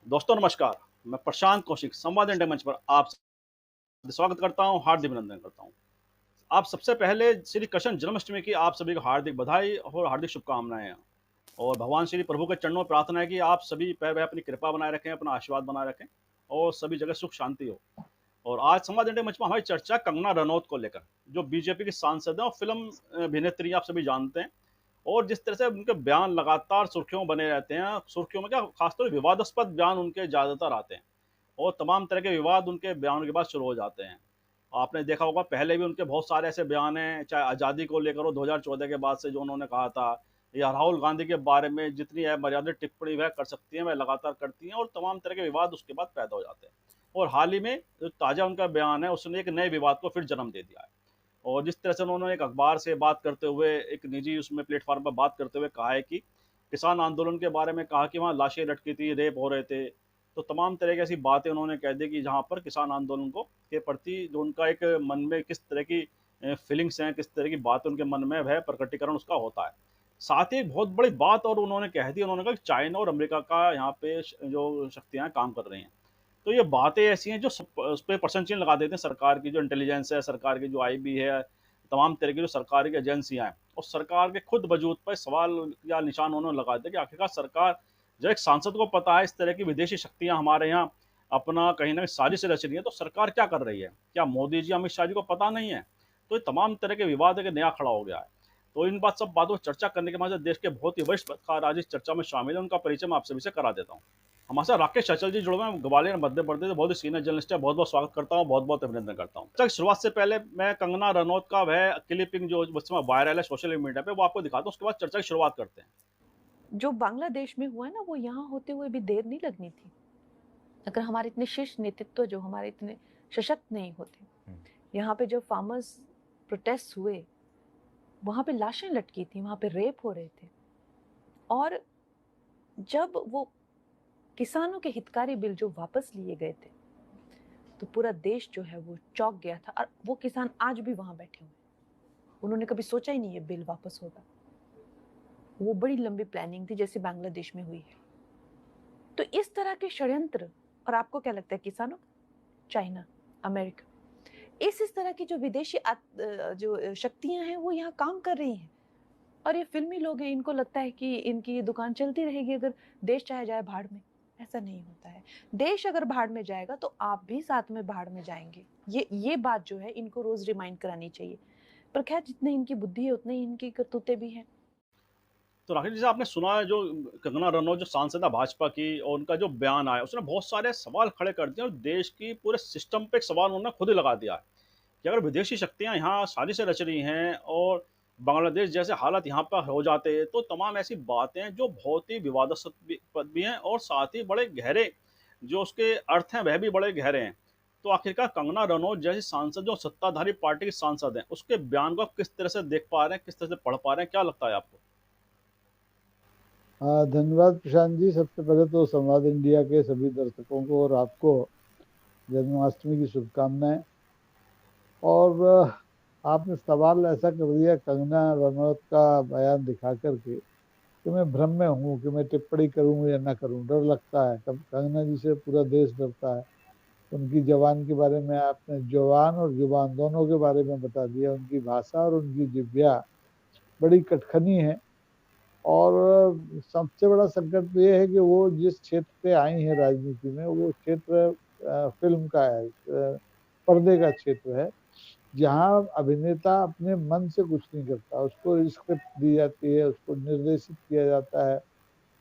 दोस्तों नमस्कार। मैं प्रशांत कौशिक संवाद इंडिया मंच पर आप स्वागत करता हूं, हार्दिक अभिनंदन करता हूं। आप सबसे पहले श्री कृष्ण जन्माष्टमी की आप सभी को हार्दिक बधाई और हार्दिक शुभकामनाएं। और भगवान श्री प्रभु के चरणों में प्रार्थना है कि आप सभी पे वह अपनी कृपा बनाए रखें, अपना आशीर्वाद बनाए रखें और सभी जगह सुख शांति हो। और आज संवाद इंडिया मंच में हमारी चर्चा कंगना रनौत को लेकर, जो बीजेपी की सांसद है और फिल्म अभिनेत्री आप सभी जानते हैं। और जिस तरह से उनके बयान लगातार सुर्खियों में बने रहते हैं, सुर्खियों में क्या, खासतौर विवादास्पद बयान उनके ज्यादातर आते हैं और तमाम तरह के विवाद उनके बयान के बाद शुरू हो जाते हैं। आपने देखा होगा पहले भी उनके बहुत सारे ऐसे बयान हैं, चाहे आज़ादी को लेकर हो 2014 के बाद से जो उन्होंने कहा था, या राहुल गांधी के बारे में जितनी अमर्यादित टिप्पणी वह कर सकती हैं वह लगातार करती हैं, और तमाम तरह के विवाद उसके बाद पैदा हो जाते हैं। और हाल ही में जो ताज़ा उनका बयान है उसने एक नए विवाद को फिर जन्म दे दिया है। और जिस तरह से उन्होंने एक अखबार से बात करते हुए, एक निजी उसमें प्लेटफॉर्म पर बात करते हुए कहा है कि किसान आंदोलन के बारे में कहा कि वहाँ लाशें लटकी थी, रेप हो रहे थे। तो तमाम तरह की ऐसी बातें उन्होंने कह दी कि जहाँ पर किसान आंदोलन को के प्रति जो उनका एक मन में किस तरह की फीलिंग्स हैं, किस तरह की बात उनके मन में, वह प्रकटीकरण उसका होता है। साथ ही एक बहुत बड़ी बात और उन्होंने कह दी, उन्होंने कहा कि चाइना और अमेरिका का यहाँ पे जो शक्तियाँ काम कर रही हैं। तो ये बातें ऐसी हैं जो उस पे प्रश्न चिन्ह लगा देते हैं सरकार की जो इंटेलिजेंस है, सरकार की जो आईबी है, तमाम तरह की जो सरकारी एजेंसियाँ हैं, और सरकार के खुद वजूद पर सवाल या निशान उन्होंने लगा दिया कि आखिरकार सरकार, जब एक सांसद को पता है इस तरह की विदेशी शक्तियाँ हमारे यहाँ अपना कहीं न कहीं साजिश रच रही है, तो सरकार क्या कर रही है? क्या मोदी जी, अमित शाह जी को पता नहीं है? तो ये तमाम तरह के विवाद एक नया खड़ा हो गया है। तो इन सब बातों पर चर्चा करने के बाद देश के बहुत ही वरिष्ठ पत्रकार आज इस चर्चा में शामिल हैं, उनका परिचय मैं आप सभी से करा देता हूँ। हमारे साथ राकेश अचल जी जुड़े हुए हैं, ग्वालियर मध्य प्रदेश, बहुत ही सीनियर जर्नलिस्ट है। बहुत बहुत स्वागत करता हूँ, बहुत बहुत अभिनंदन करता हूँ। चल, शुरुआत से पहले मैं कंगना रनौत का वह क्लिपिंग जो उस समय वायरल है सोशल मीडिया पे, वो आपको दिखाता हूँ, उसके बाद चर्चा की शुरुआत करते हैं। जो बांग्लादेश में हुआ है ना, वो यहाँ होते हुए भी देर नहीं लगनी थी। अगर हमारे इतने शीर्ष नेतृत्व जो हमारे इतने सशक्त नहीं होते, यहाँ पे जो फार्मर्स प्रोटेस्ट हुए, वहां पे लाशें लटकी थी, वहां पे रेप हो रहे थे। और जब वो किसानों के हितकारी बिल जो वापस लिए गए थे, तो पूरा देश जो है वो चौंक गया था। और वो किसान आज भी वहां बैठे हुए, उन्होंने कभी सोचा ही नहीं ये बिल वापस होगा। वो बड़ी लंबी प्लानिंग थी, जैसे बांग्लादेश में हुई है। तो इस तरह के षड्यंत्र, और आपको क्या लगता है, किसानों, चाइना, अमेरिका, इस तरह की जो विदेशी जो शक्तियां हैं वो यहाँ काम कर रही हैं। और ये फिल्मी लोग हैं, इनको लगता है कि इनकी ये दुकान चलती रहेगी अगर देश चाहे जाए भाड़ में। ऐसा नहीं होता है। देश अगर भाड़ में जाएगा तो आप भी साथ में भाड़ में जाएंगे। ये बात जो है इनको रोज रिमाइंड करानी चाहिए। पर खैर, जितनी इनकी बुद्धि है उतनी इनकी करतूतें भी हैं। तो राकेश जी, आपने सुना है जो कंगना रनौत जो सांसद है भाजपा की, और उनका जो बयान आया, उसने बहुत सारे सवाल खड़े कर दिए और देश की पूरे सिस्टम पे एक सवाल उन्होंने खुद ही लगा दिया है कि अगर विदेशी शक्तियां यहाँ साजिशें रच रही हैं और बांग्लादेश जैसे हालात यहाँ पर हो जाते हैं, तो तमाम ऐसी बातें हैं जो बहुत ही विवादास्पद भी हैं और साथ ही बड़े गहरे जो उसके अर्थ हैं वह भी बड़े गहरे हैं। तो आखिरकार कंगना रनौत जैसी सांसद जो सत्ताधारी पार्टी की सांसद हैं, उसके बयान को आप किस तरह से देख पा रहे हैं, किस तरह से पढ़ पा रहे हैं, क्या लगता है आपको? धन्यवाद प्रशांत जी। सबसे पहले तो संवाद इंडिया के सभी दर्शकों को और आपको जन्माष्टमी की शुभकामनाएं। और आपने सवाल ऐसा कर दिया कंगना रनौत का बयान दिखा करके कि मैं भ्रम में हूँ कि मैं टिप्पणी करूँ या ना करूँ। डर लगता है, कब कंगना जी से पूरा देश डरता है। उनकी जबान के बारे में आपने जवान और जुबान दोनों के बारे में बता दिया। उनकी भाषा और उनकी जिह्वा बड़ी कटखनी है। और सबसे बड़ा संकट तो ये है कि वो जिस क्षेत्र से आई है राजनीति में, वो क्षेत्र फिल्म का है, पर्दे का क्षेत्र है, जहाँ अभिनेता अपने मन से कुछ नहीं करता। उसको स्क्रिप्ट दी जाती है, उसको निर्देशित किया जाता है,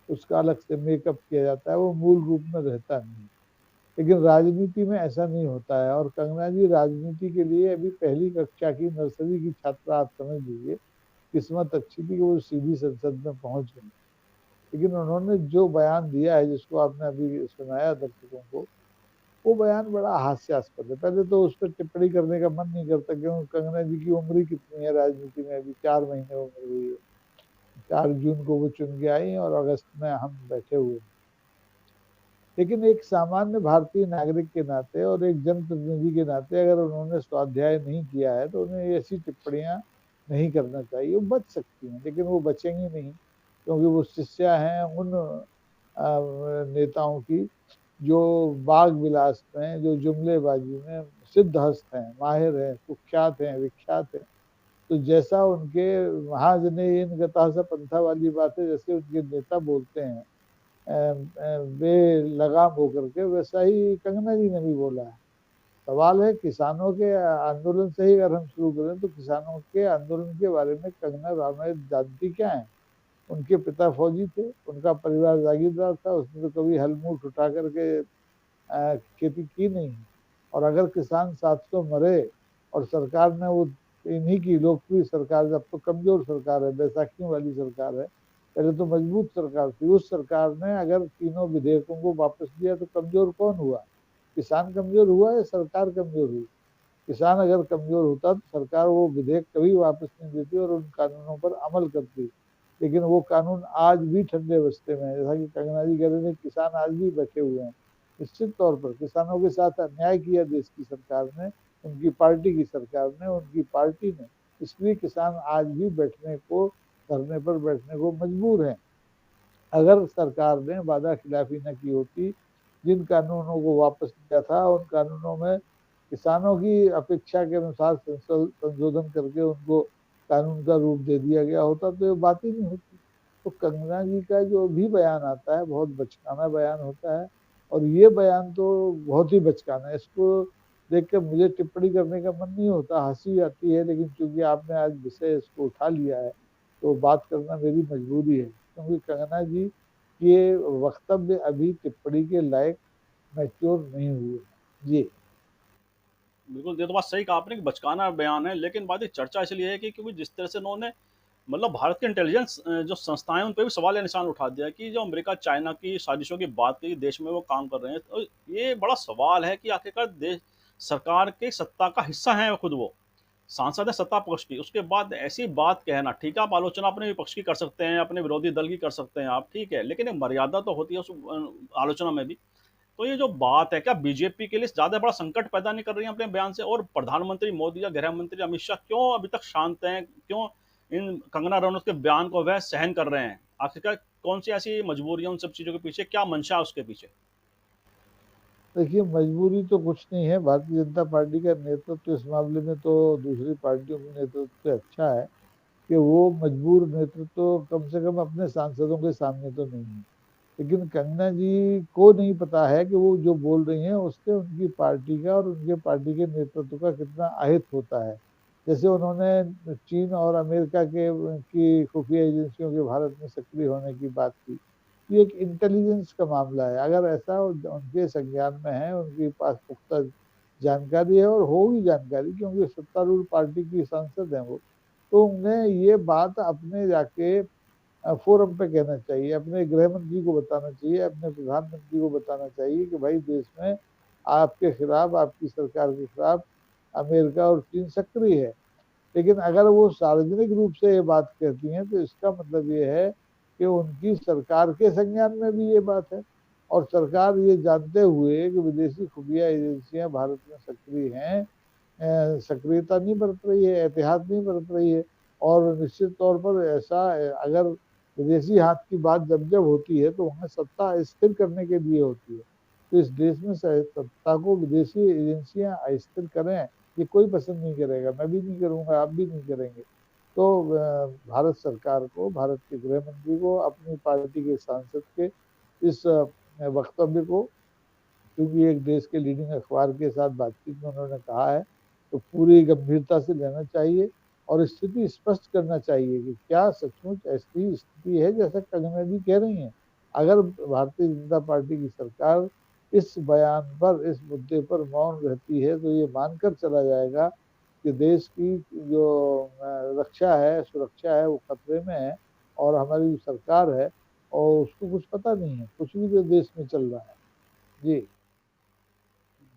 उसका अलग से मेकअप किया जाता है, वो मूल रूप में रहता नहीं। लेकिन राजनीति में ऐसा नहीं होता है। और कंगना जी राजनीति के लिए अभी पहली कक्षा की नर्सरी की छात्रा, आप समझ लीजिए। किस्मत अच्छी थी कि वो सीधी संसद में पहुंच गई। लेकिन उन्होंने जो बयान दिया है, जिसको आपने अभी सुनाया दर्शकों को, वो बयान बड़ा हास्यास्पद है। पहले तो उस पर टिप्पणी करने का मन नहीं करता, क्योंकि कंगना जी की उम्र ही कितनी है राजनीति में, अभी 4 महीने उम्र हुई है। 4 जून को वो चुन के आई और अगस्त में हम बैठे हुए हैं। लेकिन एक सामान्य भारतीय नागरिक के नाते और एक जनप्रतिनिधि के नाते अगर उन्होंने स्वाध्याय नहीं किया है तो उन्हें ऐसी टिप्पणियां नहीं करना चाहिए। वो बच सकती हैं, लेकिन वो बचेंगी नहीं, क्योंकि वो शिष्या हैं उन नेताओं की, जो बाग विलास में, जो जुमलेबाजी में सिद्धहस्त हैं, माहिर हैं, कुख्यात हैं, विख्यात हैं। तो जैसा उनके महाजनेयन गता सा पंथा वाली बात है, जैसे उनके नेता बोलते हैं बेलगाम होकर के, वैसा ही कंगना जी ने भी बोला है। सवाल है किसानों के आंदोलन से ही अगर हम शुरू करें तो किसानों के आंदोलन के बारे में कंगना राणावत जानती क्या है? उनके पिता फौजी थे, उनका परिवार जागीरदार था, उसने तो कभी हल मूठ उठा करके खेती की नहीं। और अगर किसान 700 मरे और सरकार ने वो, इन्हीं की लोकप्रिय सरकार, जब तो कमजोर सरकार है, बैसाखियों वाली सरकार है, पहले तो मजबूत सरकार थी, उस सरकार ने अगर तीनों विधेयकों को वापस दिया तो कमजोर कौन हुआ? किसान कमजोर हुआ या सरकार कमजोर हुई? किसान अगर कमजोर होता तो सरकार वो विधेयक कभी वापस नहीं देती और उन कानूनों पर अमल करती। लेकिन वो कानून आज भी ठंडे बस्ते में है, जैसा कि कंगना जी कह रहे थे, किसान आज भी बैठे हुए हैं। निश्चित तौर पर किसानों के साथ अन्याय किया देश की सरकार ने, उनकी पार्टी की सरकार ने, उनकी पार्टी ने, इसलिए किसान आज भी बैठने को, धरने पर बैठने को मजबूर हैं। अगर सरकार ने वादा खिलाफी न की होती, जिन कानूनों को वापस लिया था उन कानूनों में किसानों की अपेक्षा के अनुसार संशोधन करके उनको कानून का रूप दे दिया गया होता तो ये बात ही नहीं होती। तो कंगना जी का जो भी बयान आता है बहुत बचकाना बयान होता है, और ये बयान तो बहुत ही बचकाना है। इसको देख कर मुझे टिप्पणी करने का मन नहीं होता, हंसी आती है, लेकिन चूंकि आपने आज विषय इसको उठा लिया है तो बात करना मेरी मजबूरी है, क्योंकि कंगना जी ये वक्तव्य अभी टिप्पणी के लायक मैच्योर नहीं हुए। जी। बिल्कुल, ये तो बात सही कहा आपने कि बचकाना बयान है, लेकिन बात ये चर्चा इसलिए है कि क्योंकि जिस तरह से उन्होंने मतलब भारत के इंटेलिजेंस जो संस्थाएं उन पे भी सवाल या निशान उठा दिया कि जो अमेरिका चाइना की साजिशों की बात की देश में वो काम कर रहे हैं, तो ये बड़ा सवाल है कि आखिरकार देश सरकार के सत्ता का हिस्सा है खुद वो सांसद है सत्ता पक्ष की, उसके बाद ऐसी बात कहना, ठीक है आप आलोचना अपने विपक्ष की कर सकते हैं, अपने विरोधी दल की कर सकते हैं आप, ठीक है, लेकिन एक मर्यादा तो होती है उस आलोचना में भी। तो ये जो बात है क्या बीजेपी के लिए ज्यादा बड़ा संकट पैदा नहीं कर रही है अपने बयान से? और प्रधानमंत्री मोदी या गृह मंत्री अमित शाह क्यों अभी तक शांत हैं, क्यों इन कंगना रनौत के बयान को वह सहन कर रहे हैं? आखिरकार कौन सी ऐसी मजबूरी है उन सब चीजों के पीछे, क्या मंशा है उसके पीछे? देखिए, मजबूरी तो कुछ नहीं है। भारतीय जनता पार्टी का नेतृत्व इस मामले में तो दूसरी पार्टियों के नेतृत्व से अच्छा है कि वो मजबूर नेतृत्व कम से कम अपने सांसदों के सामने तो नहीं है। लेकिन कंगना जी को नहीं पता है कि वो जो बोल रही हैं उससे उनकी पार्टी का और उनके पार्टी के नेतृत्व का कितना अहित होता है। जैसे उन्होंने चीन और अमेरिका के की खुफिया एजेंसियों के भारत में सक्रिय होने की बात की। ये एक इंटेलिजेंस का मामला है, अगर ऐसा उनके संज्ञान में है, उनके पास पुख्ता जानकारी है और होगी जानकारी, क्योंकि सत्तारूढ़ पार्टी की सांसद है वो, तो उन्हें ये बात अपने जाके फोरम पे कहना चाहिए, अपने गृह मंत्री को बताना चाहिए, अपने प्रधानमंत्री को बताना चाहिए कि भाई देश में आपके खिलाफ, आपकी सरकार के खिलाफ अमेरिका और चीन सक्रिय है। लेकिन अगर वो सार्वजनिक रूप से ये बात कहती हैं तो इसका मतलब ये है कि उनकी सरकार के संज्ञान में भी ये बात है, और सरकार ये जानते हुए कि विदेशी खुफिया एजेंसियां भारत में सक्रिय हैं, सक्रियता नहीं बरत रही है, एहतियात नहीं बरत रही है। और निश्चित तौर पर ऐसा अगर विदेशी हाथ की बात जब जब होती है तो वहाँ सत्ता स्थिर करने के लिए होती है। तो इस देश में सत्ता को विदेशी एजेंसियां अस्थिर करें, ये कोई पसंद नहीं करेगा, मैं भी नहीं करूंगा, आप भी नहीं करेंगे। तो भारत सरकार को, भारत के गृह मंत्री को अपनी पार्टी के सांसद के इस वक्तव्य को, क्योंकि एक देश के लीडिंग अखबार के साथ बातचीत में उन्होंने कहा है, तो पूरी गंभीरता से लेना चाहिए और स्थिति स्पष्ट करना चाहिए कि क्या सचमुच ऐसी स्थिति है जैसा कंगना जी कह रही हैं। अगर भारतीय जनता पार्टी की सरकार इस बयान पर, इस मुद्दे पर मौन रहती है तो ये मानकर चला जाएगा कि देश की जो रक्षा है, सुरक्षा है, वो खतरे में है, और हमारी जो सरकार है और उसको कुछ पता नहीं है कुछ भी जो देश में चल रहा है। जी।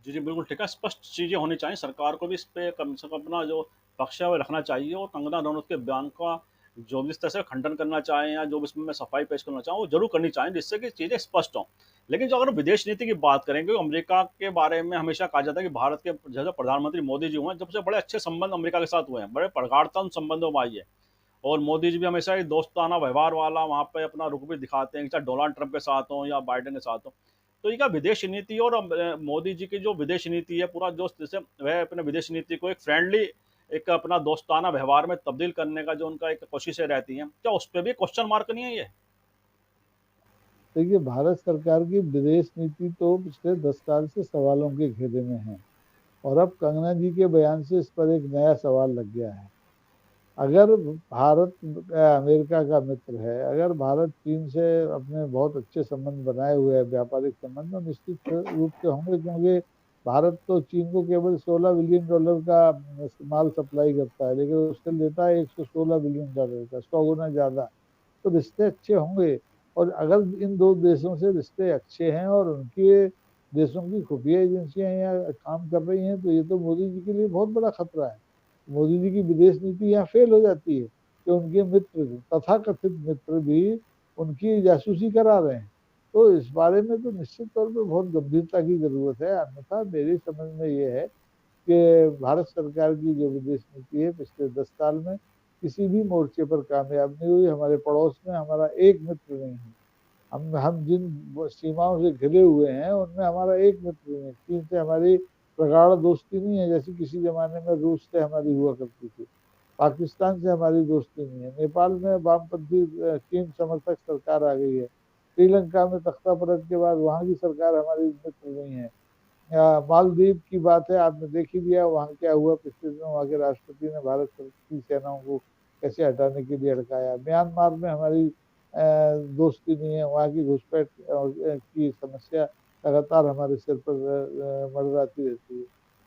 जी, जी, बिल्कुल ठीक है। स्पष्ट चीज़ें होनी चाहिए, सरकार को भी इस पे कम से कम अपना जो पक्ष है वो रखना चाहिए, और कंगना रनौत के बयान का जो भी इस तरह से खंडन करना चाहें या जो भी इसमें मैं सफाई पेश करना चाहूँ, वो ज़रूर करनी चाहिए, जिससे कि चीज़ें स्पष्ट हों। लेकिन जो अगर विदेश नीति की बात करें, क्योंकि अमेरिका के बारे में हमेशा कहा जाता है कि भारत के जैसे प्रधानमंत्री मोदी जी हुए हैं, जब से बड़े अच्छे संबंध अमेरिका के साथ हुए हैं, बड़े प्रगाढ़ता उन संबंधों में आई है। और मोदी जी भी हमेशा एक दोस्ताना व्यवहार वाला वहाँ पे अपना रुख भी दिखाते हैं, चाहे डोनाल्ड ट्रंप के साथ हो या बाइडेन के साथ हो। तो इनका विदेश नीति और मोदी जी की जो विदेश नीति है, पूरा जो जैसे वह अपने विदेश नीति को एक फ्रेंडली, एक अपना दोस्ताना व्यवहार में तब्दील करने का जो उनका एक कोशिशें रहती हैं, क्या उस पर भी क्वेश्चन मार्क नहीं है ये? देखिए, भारत सरकार की विदेश नीति तो पिछले 10 साल से सवालों के घेरे में है, और अब कंगना जी के बयान से इस पर एक नया सवाल लग गया है। अगर भारत अमेरिका का मित्र है, अगर भारत चीन से अपने बहुत अच्छे संबंध बनाए हुए हैं, व्यापारिक संबंध, तो निश्चित रूप से होंगे, क्योंकि भारत तो चीन को केवल $16 बिलियन का माल सप्लाई करता है, लेकिन उससे लेता है $116 बिलियन का, 100 गुना ज्यादा। तो रिश्ते अच्छे होंगे। और अगर इन दो देशों से रिश्ते अच्छे हैं और उनके देशों की खुफिया एजेंसियां यहाँ काम कर रही हैं, तो ये तो मोदी जी के लिए बहुत बड़ा खतरा है। मोदी जी की विदेश नीति यहाँ फेल हो जाती है कि उनके मित्र, तथाकथित मित्र भी उनकी जासूसी करा रहे हैं। तो इस बारे में तो निश्चित तौर पर बहुत गंभीरता की जरूरत है। अन्यथा मेरी समझ में ये है कि भारत सरकार की जो विदेश नीति है पिछले 10 साल में किसी भी मोर्चे पर कामयाब नहीं हुई। हमारे पड़ोस में हमारा एक मित्र नहीं है। हम जिन सीमाओं से घिरे हुए हैं उनमें हमारा एक मित्र नहीं है। चीन से हमारी प्रगाढ़ दोस्ती नहीं है, जैसी किसी जमाने में रूस से हमारी हुआ करती थी। पाकिस्तान से हमारी दोस्ती नहीं है। नेपाल में वामपंथी चीन समर्थक सरकार आ गई है। श्रीलंका में तख्ता पलट के बाद वहाँ की सरकार हमारी मित्र नहीं है। मालदीव की बात है, आपने देख ही लिया वहाँ क्या हुआ पिछले दिनों। वहाँ के राष्ट्रपति ने भारत की सेनाओं को कैसे हटाने के लिए हड़काया। म्यांमार में हमारी दोस्ती नहीं है। वहाँ की घुसपैठ की समस्या लगातार हमारे सिर पर मंडराती रहती है।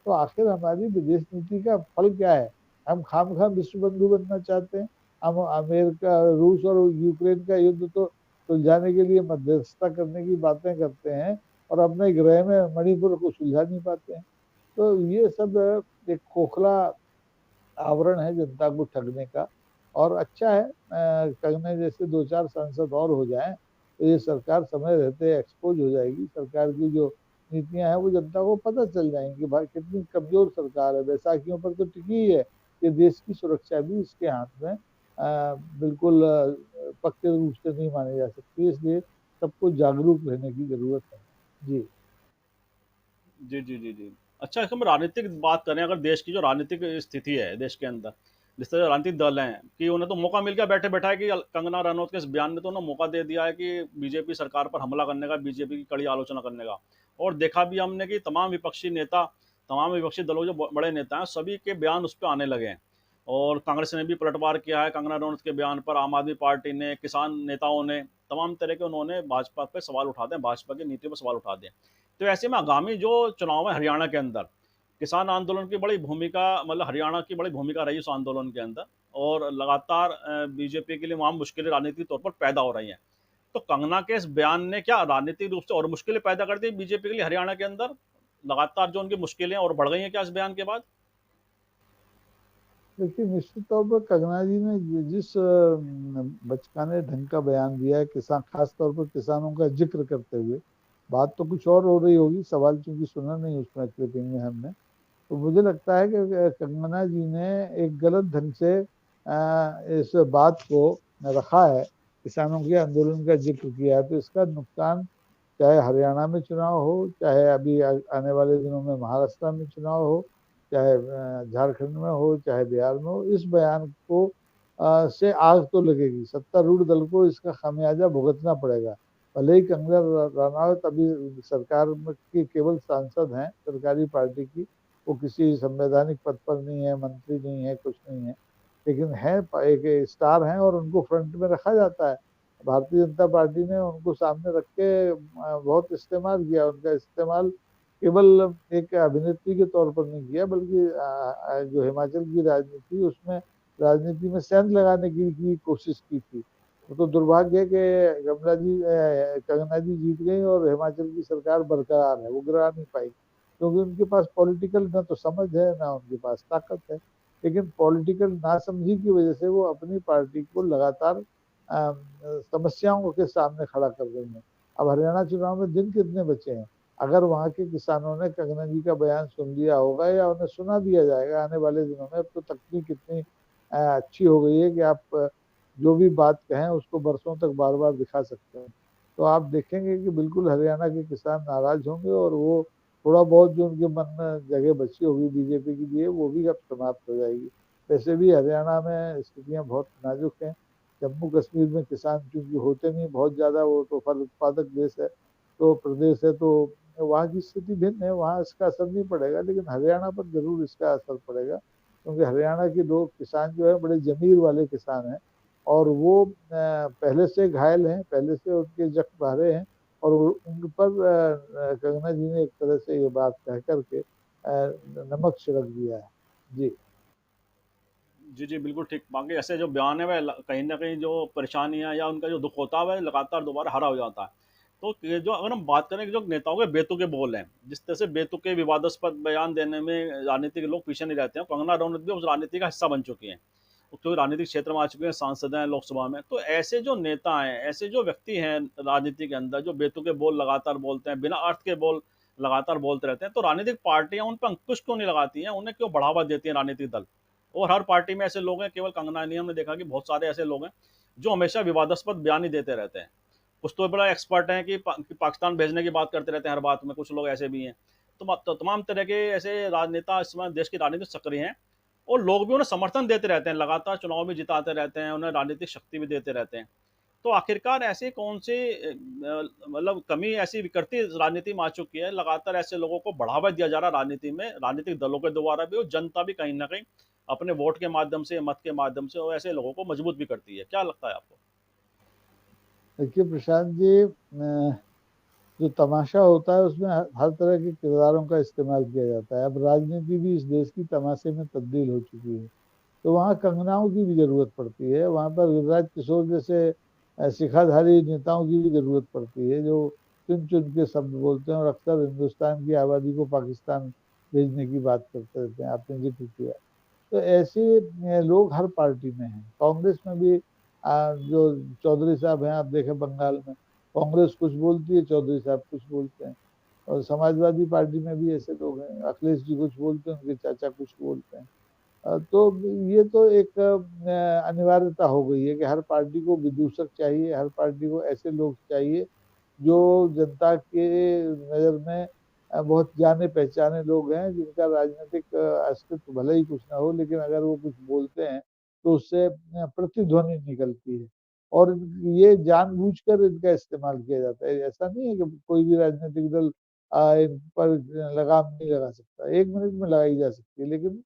तो आखिर हमारी विदेश नीति का फल क्या है? हम खामखा विश्व बंधु बनना चाहते हैं। हम अमेरिका, रूस और यूक्रेन का युद्ध तो सुलझाने के लिए मध्यस्थता करने की बातें करते हैं, और अपने ग्रह में मणिपुर को सुलझा नहीं पाते हैं। तो ये सब एक खोखला आवरण है जनता को ठगने का। और अच्छा है ठगने जैसे 2-4 सांसद और हो जाएं, तो ये सरकार समय रहते एक्सपोज हो जाएगी। सरकार की जो नीतियां हैं वो जनता को पता चल जाएंगी कि भाई कितनी कमजोर सरकार है। बैसाखियों पर तो टिकी ही है कि देश की सुरक्षा भी इसके हाथ में बिल्कुल पक्के रूप से नहीं मानी जा सकती। इसलिए सबको जागरूक रहने की जरूरत है। जी। जी, जी, जी, जी। अच्छा, हम राजनीतिक बात करें, अगर देश की जो राजनीतिक स्थिति है देश के अंदर, जिस तरह राजनीतिक दल हैं कि उन्हें तो मौका मिल गया बैठे-बैठाए कि कंगना रनौत के इस बयान ने तो उन्हें मौका दे दिया है कि बीजेपी सरकार पर हमला करने का, बीजेपी की कड़ी आलोचना करने का। और देखा भी हमने कि तमाम विपक्षी दलों के जो बड़े नेता हैं, सभी के बयान उस पे आने लगे हैं। और कांग्रेस ने भी पलटवार किया है कंगना रनौत के बयान पर, आम आदमी पार्टी ने, किसान नेताओं ने, तमाम तरह के उन्होंने भाजपा पे सवाल उठाते हैं, भाजपा की नीतियों पर सवाल उठाते हैं। तो ऐसे में आगामी जो चुनाव है हरियाणा के अंदर, किसान आंदोलन की बड़ी भूमिका, मतलब हरियाणा की बड़ी भूमिका रही उस आंदोलन के अंदर, और लगातार बीजेपी के लिए वहां मुश्किलें राजनीतिक तौर पर पैदा हो रही हैं। तो कंगना के इस बयान ने क्या राजनीतिक रूप से और मुश्किलें पैदा कर दी बीजेपी के लिए हरियाणा के अंदर? लगातार जो उनकी मुश्किलें और बढ़ गई हैं क्या इस बयान के बाद? देखिए, निश्चित तौर पर कंगना जी ने जिस बचकाने ढंग का बयान दिया है, किसान, खास तौर पर किसानों का जिक्र करते हुए, बात तो कुछ और हो रही होगी, सवाल चूंकि सुना नहीं उसमें क्लिपिंग में हमने। तो मुझे लगता है कि कंगना जी ने एक गलत ढंग से इस बात को रखा है, किसानों के आंदोलन का जिक्र किया है। तो इसका नुकसान, चाहे हरियाणा में चुनाव हो, चाहे अभी आने वाले दिनों में महाराष्ट्र में चुनाव हो, चाहे झारखंड में हो, चाहे बिहार में हो, इस बयान को से आग तो लगेगी। सत्तारूढ़ दल को इसका खामियाजा भुगतना पड़ेगा। भले ही कंगना रनावत अभी सरकार में की केवल सांसद हैं सरकारी पार्टी की, वो किसी संवैधानिक पद पर नहीं है, मंत्री नहीं है, कुछ नहीं है, लेकिन है एक स्टार हैं और उनको फ्रंट में रखा जाता है। भारतीय जनता पार्टी ने उनको सामने रख के बहुत इस्तेमाल किया। उनका इस्तेमाल केवल एक अभिनेत्री के तौर पर नहीं किया, बल्कि जो हिमाचल की राजनीति, उसमें राजनीति में सेंध लगाने की कोशिश की थी। वो तो दुर्भाग्य है कि कंगना जी जीत गई और हिमाचल की सरकार बरकरार है, वो गिरा नहीं पाई, क्योंकि उनके पास पॉलिटिकल ना तो समझ है, ना उनके पास ताकत है। लेकिन पॉलिटिकल नासमझी की वजह से वो अपनी पार्टी को लगातार समस्याओं के सामने खड़ा कर रही है। अब हरियाणा चुनाव में दिन कितने बचे हैं? अगर वहां के किसानों ने कंगना जी का बयान सुन लिया होगा, या उन्हें सुना दिया जाएगा आने वाले दिनों में, अब तो तकनीक इतनी अच्छी हो गई है कि आप जो भी बात कहें उसको बरसों तक बार बार दिखा सकते हैं। तो आप देखेंगे कि बिल्कुल हरियाणा के किसान नाराज होंगे और वो थोड़ा बहुत जो उनके मन में जगह बची होगी बीजेपी के लिए वो भी अब समाप्त हो जाएगी। वैसे भी हरियाणा में स्थितियां बहुत नाजुक हैं। जम्मू कश्मीर में किसान चूंकि होते नहीं बहुत ज्यादा, वो तो फल उत्पादक देश है, तो प्रदेश है, तो वहाँ की स्थिति भिन्न है, वहाँ इसका असर नहीं पड़ेगा, लेकिन हरियाणा पर जरूर इसका असर पड़ेगा, क्योंकि हरियाणा के लोग किसान जो है बड़े जमीर वाले किसान हैं, और वो पहले से घायल हैं, पहले से उनके जख्म भरे हैं, और उन पर कंगना जी ने एक तरह से ये बात कह करके नमक छिड़क दिया है। जी जी, जी, बिल्कुल ठीक। बाकी ऐसे जो बयान है वह कहीं न कहीं जो परेशानियाँ या उनका जो दुःख होता है वह लगातार दोबारा हरा हो जाता है। तो ये जो अगर हम बात करें कि जो नेताओं के बेतुके बोल हैं, जिस तरह से बेतुके विवादास्पद बयान देने में राजनीतिक लोग पीछे नहीं रहते हैं, कंगना रनौत भी उस राजनीति का हिस्सा बन चुकी हैं। तो राजनीतिक क्षेत्र में आ चुके हैं, सांसद हैं लोकसभा में। तो ऐसे जो नेता हैं, ऐसे जो व्यक्ति हैं राजनीति के अंदर जो बेतुके बोल लगातार बोलते हैं, बिना अर्थ के बोल लगातार बोलते रहते हैं, तो राजनीतिक पार्टियाँ उन पर अंकुश क्यों नहीं लगाती हैं? उन्हें क्यों बढ़ावा देती हैं राजनीतिक दल? और हर पार्टी में ऐसे लोग हैं, केवल कंगना नहीं, हमने देखा कि बहुत सारे ऐसे लोग हैं जो हमेशा विवादास्पद बयान ही देते रहते हैं। कुछ तो बड़ा एक्सपर्ट हैं कि पाकिस्तान भेजने की बात करते रहते हैं हर बात में, कुछ लोग ऐसे भी हैं। तो तमाम तरह के ऐसे राजनेता इस समय देश की राजनीति में सक्रिय हैं, और लोग भी उन्हें समर्थन देते रहते हैं, लगातार चुनाव में जिताते रहते हैं, उन्हें राजनीतिक शक्ति भी देते रहते हैं। तो आखिरकार ऐसी कौन सी मतलब कमी ऐसी विकृति राजनीति में आ चुकी है, लगातार ऐसे लोगों को बढ़ावा दिया जा रहा है राजनीति में, राजनीतिक दलों के द्वारा भी, और जनता भी कहीं ना कहीं अपने वोट के माध्यम से, मत के माध्यम से, और ऐसे लोगों को मजबूत भी करती है। क्या लगता है आपको? देखिए प्रशांत जी, जो तमाशा होता है उसमें हर तरह के किरदारों का इस्तेमाल किया जाता है। अब राजनीति भी इस देश की तमाशे में तब्दील हो चुकी है, तो वहाँ कंगनाओं की भी जरूरत पड़ती है, वहाँ पर गिरिराज किशोर जैसे शिखाधारी नेताओं की भी जरूरत पड़ती है, जो चुन चुन के शब्द बोलते हैं और अक्सर हिंदुस्तान की आबादी को पाकिस्तान भेजने की बात करते रहते हैं, आपने जिक्र किया। तो ऐसे लोग हर पार्टी में हैं। कांग्रेस में भी जो चौधरी साहब हैं, आप देखें बंगाल में कांग्रेस कुछ बोलती है, चौधरी साहब कुछ बोलते हैं। और समाजवादी पार्टी में भी ऐसे लोग हैं, अखिलेश जी कुछ बोलते हैं, उनके चाचा कुछ बोलते हैं। तो ये तो एक अनिवार्यता हो गई है कि हर पार्टी को विदूषक चाहिए, हर पार्टी को ऐसे लोग चाहिए जो जनता के नज़र में बहुत जाने पहचाने लोग हैं, जिनका राजनीतिक अस्तित्व भले ही कुछ ना हो, लेकिन अगर वो कुछ बोलते हैं तो उससे प्रतिध्वनि निकलती है, और ये जानबूझकर इनका इस्तेमाल किया जाता है। ऐसा नहीं है कि कोई भी राजनीतिक दल इन पर लगाम नहीं लगा सकता, 1 मिनट में लगाई जा सकती है, लेकिन